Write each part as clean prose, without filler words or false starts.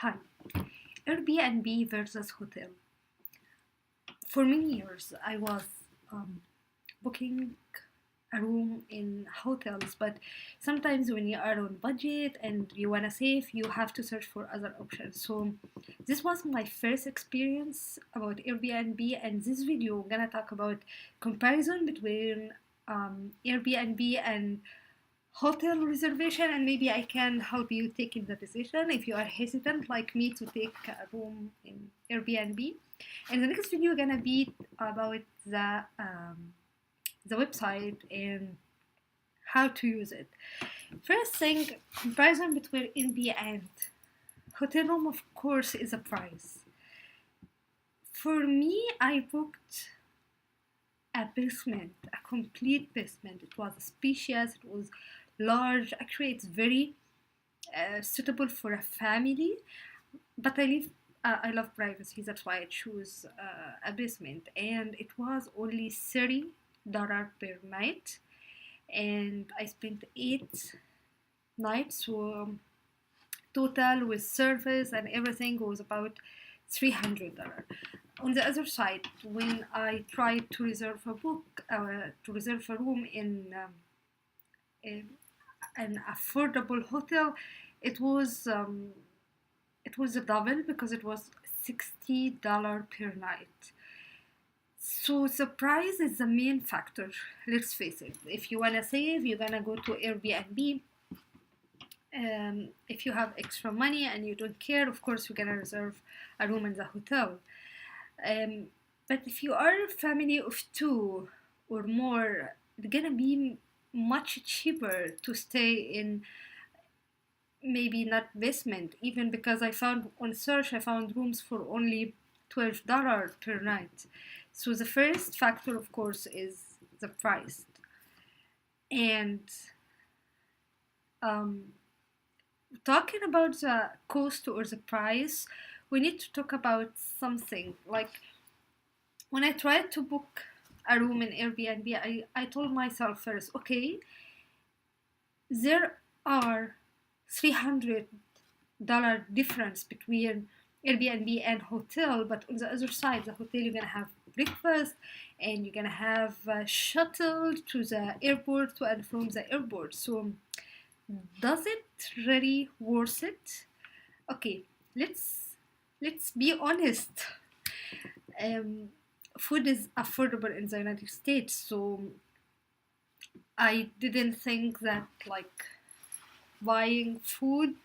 Hi, Airbnb versus hotel. For many years, I was um, booking a room in hotels, but sometimes when you are on budget and you wanna save, you have to search for other options. So this was my first experience about Airbnb, and this video I'm gonna talk about comparison between Airbnb and hotel reservation, and maybe I can help you taking the decision if you are hesitant like me to take a room in Airbnb. And the next video gonna be about the website and how to use it. First thing, comparison between Airbnb and hotel room, of course, is a price. For me, I booked a basement, a complete basement. It was spacious, it was large. Actually, it's very suitable for a family. But I love privacy. That's why I choose a basement, and it was only $30 per night, and I spent 8 nights. So total with service and everything was about $300. On the other side, when I tried to reserve a room in an affordable hotel, it was a double because it was $60 per night. So the price is the main factor. Let's face it. If you wanna save, you're gonna go to Airbnb. If you have extra money and you don't care, of course you're gonna reserve a room in the hotel. But if you are a family of 2 or more, it's gonna be much cheaper to stay in, maybe not basement, even because I found rooms for only $12 per night. So the first factor, of course, is the price. And talking about the cost or the price, we need to talk about something. Like, when I tried to book a room in Airbnb, I told myself first, okay, there are $300 difference between Airbnb and hotel, but on the other side, the hotel, you're gonna have breakfast and you're gonna have a shuttle to the airport, to and from the airport. So does it really worth it? Okay, let's be honest. Food is affordable in the United States, so I didn't think that like buying food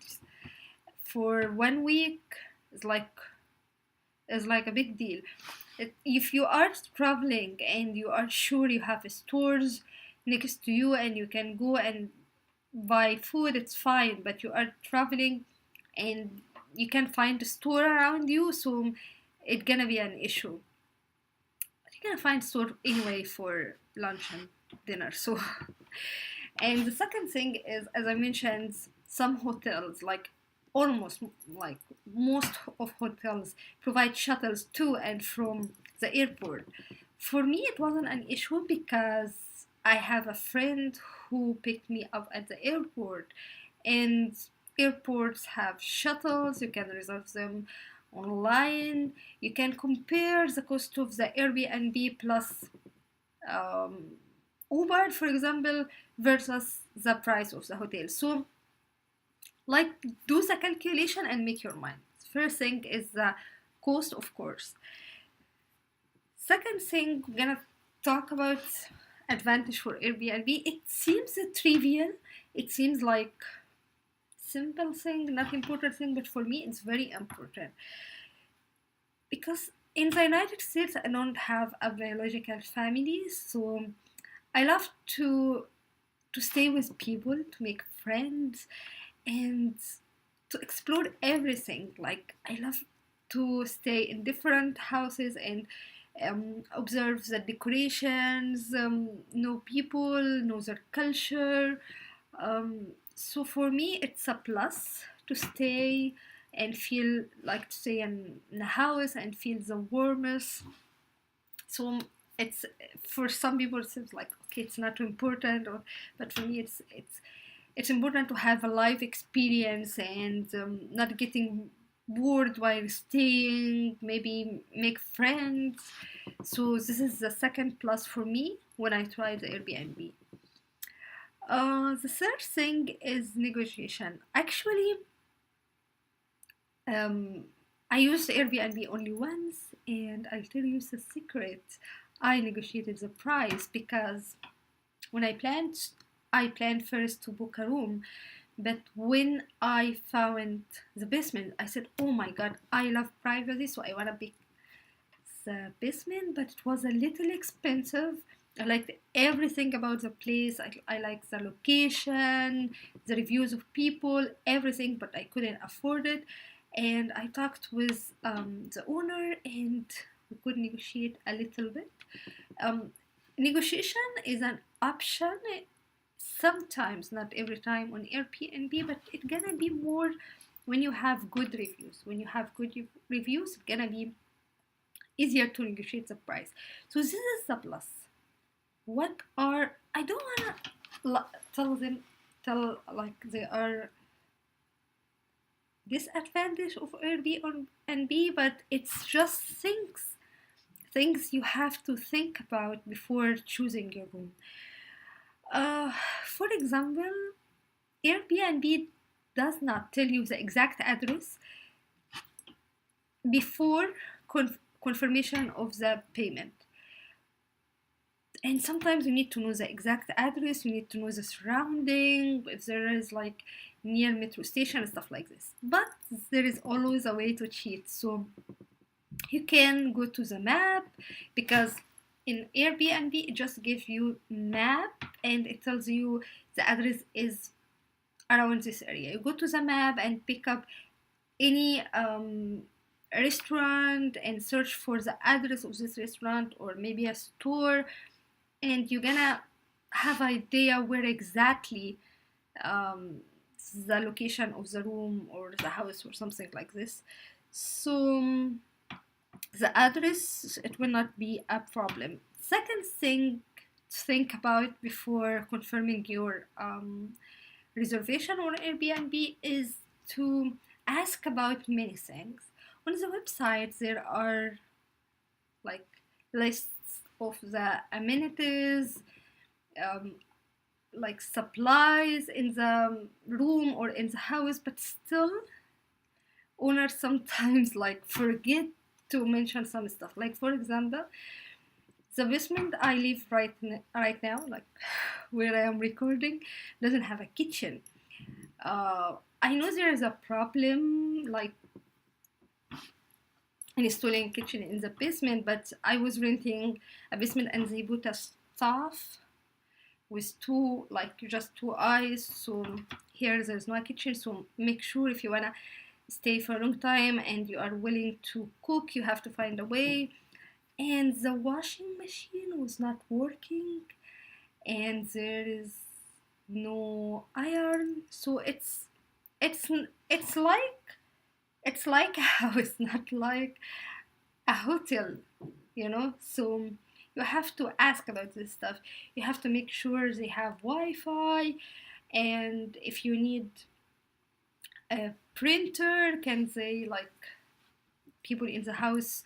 for 1 week is like a big deal. If you are traveling and you are sure you have stores next to you and you can go and buy food, it's fine. But you are traveling and you can find a store around you, so it's gonna be an issue. But you can find store anyway for lunch and dinner. So and the second thing is, as I mentioned, some hotels, like almost like most of hotels, provide shuttles to and from the airport. For me, it wasn't an issue because I have a friend who picked me up at the airport, and airports have shuttles. You can reserve them online. You can compare the cost of the Airbnb plus Uber, for example, versus the price of the hotel. So, like, do the calculation and make your mind. First thing is the cost, of course. Second thing, we're gonna talk about advantage for Airbnb. It seems trivial. It seems like simple thing, not important thing, but for me, it's very important because in the United States, I don't have a biological family, so I love to stay with people, to make friends, and to explore everything. Like, I love to stay in different houses and observe the decorations, know people, know their culture. So for me, it's a plus to stay and feel like to stay in a house and feel the warmth. So it's, for some people it seems like, okay, it's not important, but for me it's important to have a live experience and not getting bored while staying, maybe make friends. So this is the second plus for me when I tried the Airbnb. The third thing is negotiation. Actually, um, I used Airbnb only once, and I'll tell you the secret. I negotiated the price because when I planned first to book a room, but when I found the basement, I said, "Oh my God, I love privacy, so I wanna book the basement." But it was a little expensive. I liked everything about the place. I liked the location, the reviews of people, everything, but I couldn't afford it. And I talked with the owner, and we could negotiate a little bit. Um, Negotiation is an option sometimes, not every time on Airbnb, but it's gonna be more when you have good reviews. When you have good reviews, it's gonna be easier to negotiate the price. So this is the plus. What are, I don't wanna tell like they are disadvantage of Airbnb, but it's just things you have to think about before choosing your room. Uh, for example, Airbnb does not tell you the exact address before confirmation of the payment. And sometimes you need to know the exact address, you need to know the surrounding, if there is like near metro station and stuff like this. But there is always a way to cheat. So you can go to the map, because in Airbnb it just gives you map and it tells you the address is around this area. You go to the map and pick up any restaurant and search for the address of this restaurant or maybe a store, and you're gonna have idea where exactly um, the location of the room or the house or something like this. So the address, it will not be a problem. Second thing to think about before confirming your reservation on Airbnb is to ask about many things. On the website there are like lists of the amenities, um, like supplies in the room or in the house, but still owners sometimes like forget to mention some stuff. Like for example, the basement I live right now, like where I am recording, doesn't have a kitchen. I know there is a problem like installing kitchen in the basement, but I was renting a basement and they put a staff with two, like just two eyes. So here there's no kitchen. So make sure if you wanna stay for a long time and you are willing to cook, you have to find a way. And the washing machine was not working, and there is no iron. So it's it's like it's like a house, not like a hotel, you know. So you have to ask about this stuff. You have to make sure they have Wi-Fi, and if you need a printer, can they like people in the house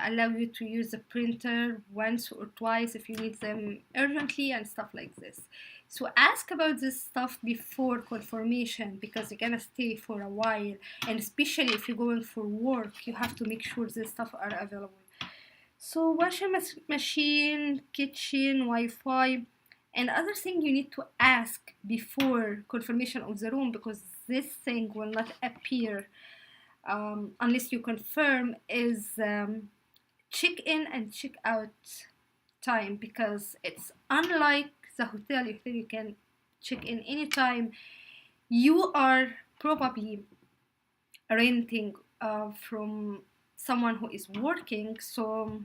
allow you to use the printer once or twice if you need them urgently and stuff like this. So ask about this stuff before confirmation, because you're gonna stay for a while, and especially if you're going for work, you have to make sure this stuff are available. So washing machine, kitchen, Wi-Fi, and other thing you need to ask before confirmation of the room, because this thing will not appear unless you confirm, is check in and check out time, because it's unlike the hotel. You can check in anytime. You are probably renting from someone who is working, so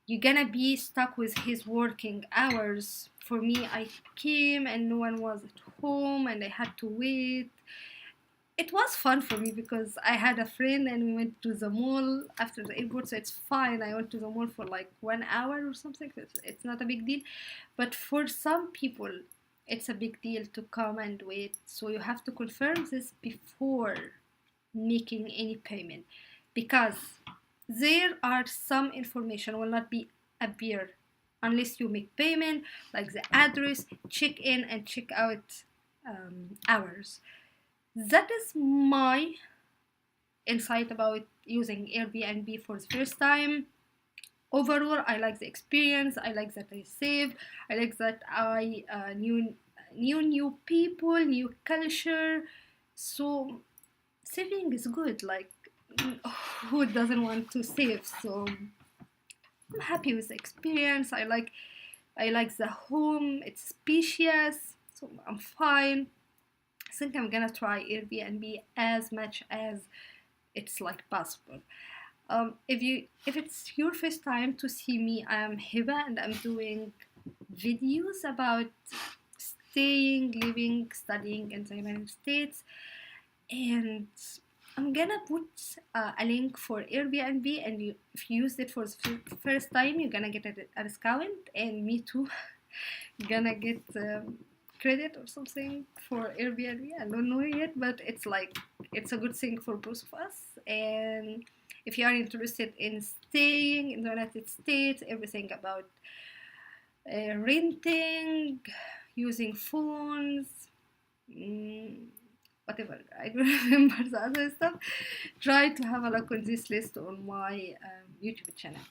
you're gonna be stuck with his working hours. For me, I came and no one was at home and I had to wait. It was fun for me because I had a friend and we went to the mall after the airport, so it's fine. I went to the mall for like 1 hour or something. It's not a big deal, but for some people, it's a big deal to come and wait. So you have to confirm this before making any payment, because there are some information will not be appear unless you make payment, like the address, check in and check out hours. That is my insight about using Airbnb for the first time. Overall, I like the experience. I like that I saved. I like that I knew people, new culture. So saving is good. Like, who doesn't want to save? So I'm happy with the experience. I like the home. It's spacious. So I'm fine. I think I'm gonna try Airbnb as much as it's like possible. If it's your first time to see me, I'm Hiba and I'm doing videos about staying, living, studying in the United States. And I'm gonna put a link for Airbnb, and if you use it for the first time, you're gonna get a discount, and me too, gonna get credit or something for Airbnb. I don't know yet, but it's a good thing for both of us. And if you are interested in staying in the United States, everything about renting, using phones, whatever, I don't remember the other stuff. Try to have a look on this list on my YouTube channel.